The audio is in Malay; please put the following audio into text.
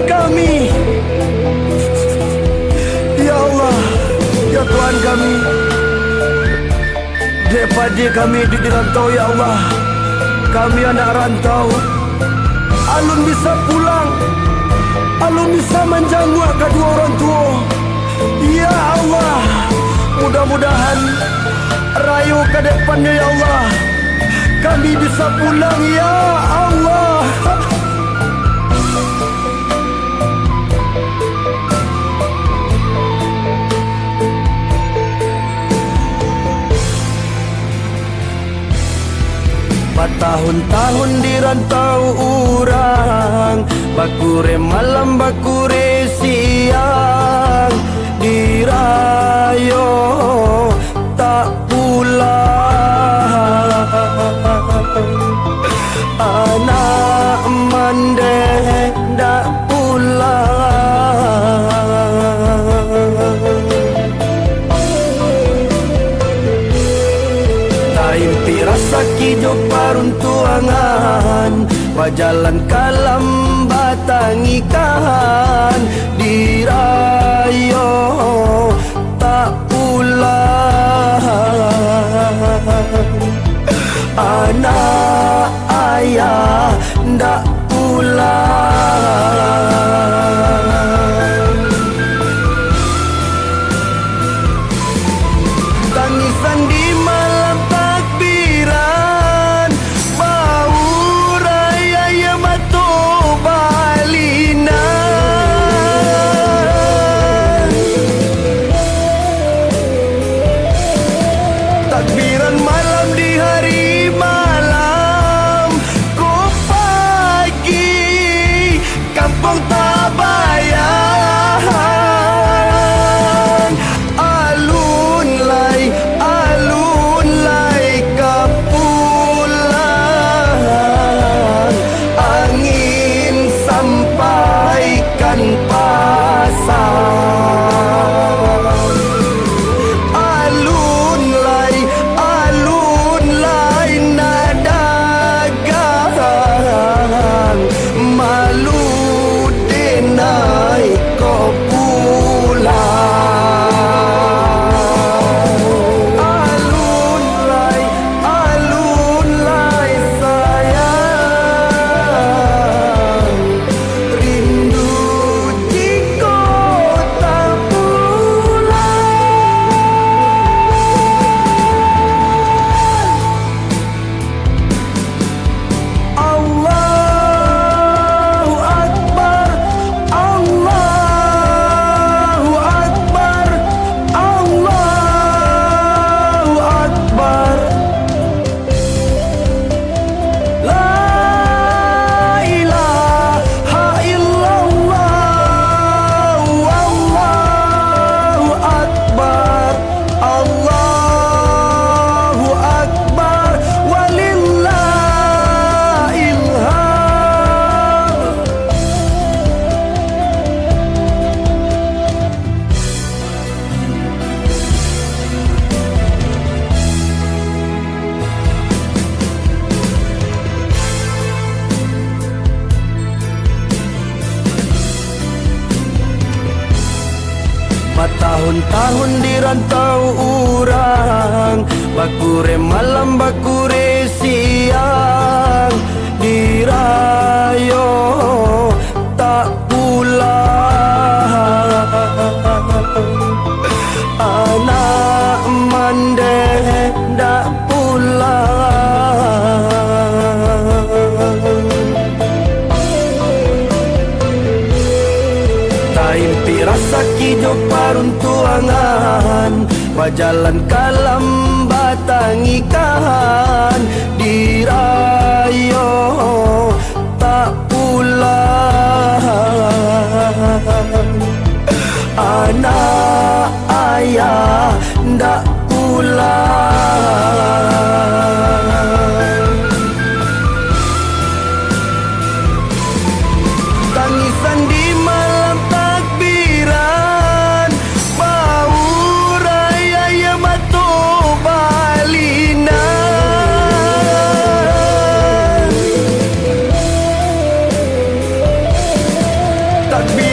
kami. Ya Allah, ya Tuhan kami, daripada kami di rantau, ya Allah, kami anak rantau, alun bisa pulang, alun bisa menjamu kedua orang tua. Ya Allah, mudah-mudahan rayu ke depannya, ya Allah, kami bisa pulang, ya Allah. Bertahun-tahun di rantau urang, bakure malam bakure siang, dirayo tak pulang. Anak mandek tak pulang. Taimpi rasa kijo paruntuangan, bajalan kalam batang ikan, dirayo tak pulang. Anak ayah ndak pulang. Tangisan di malam takbiran, bau raya ya matu balinan. Takbiran malam di hari malam, ku pagi kampung Tabayan. Alun lay kepulan, angin sampaikan pasang. Alun lay nadagang, malu denai kau pulang. Alun lay sayang, rindu jika tak pulang. Allahu Akbar, Allahu Akbar, Allahu Akbar. La ilaha illallah, Allahu Akbar, Allahu Akbar, walillahil hamd. Bertahun-tahun di rantau urang, bakure malam bakure siang, dirayo tak pulang. Anak mandek tak pulang. Taimpi rasa kijo paruntuangan, bajalan kalam batang ikan, dirayo tak pulang. Anak ayah ndak pulang. Tangisan di malam takbiran, bau raya ya matu balinan. takbir.